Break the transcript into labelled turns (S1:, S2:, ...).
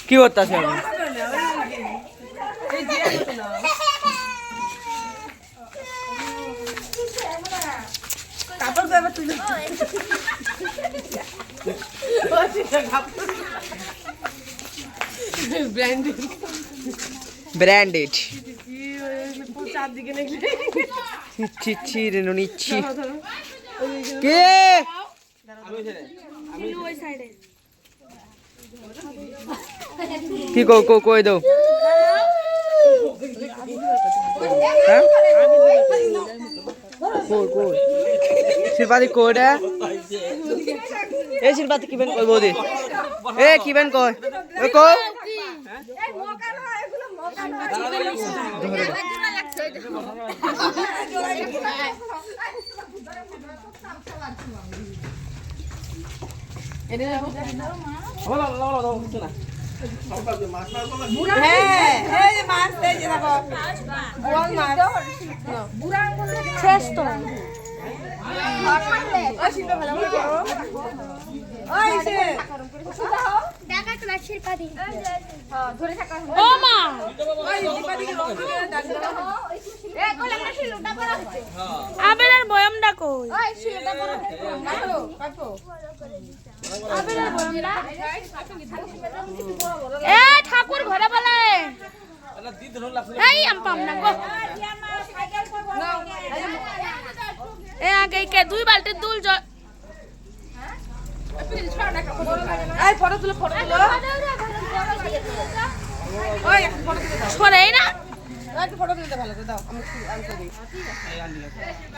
S1: কি করতেছ ব্র্যান্ডেড নিচ্ছি রেনু নিচ্ছি কে কি কই দাও শিরপাতি কোটা এ শিরপাতি কিবেন কই বৌদি এ কিবেন কই এ কো
S2: আবেলার বয়ামটা কই এ ঠাকুর ঘরে বলে এই আম পাম না গো এ আগে কে দুই বালতি দুল জল এই ফটো তুলো ওই ফটো তুলো ছড়াই না একটা ফটো তুলতে ভালো দাও আমি করি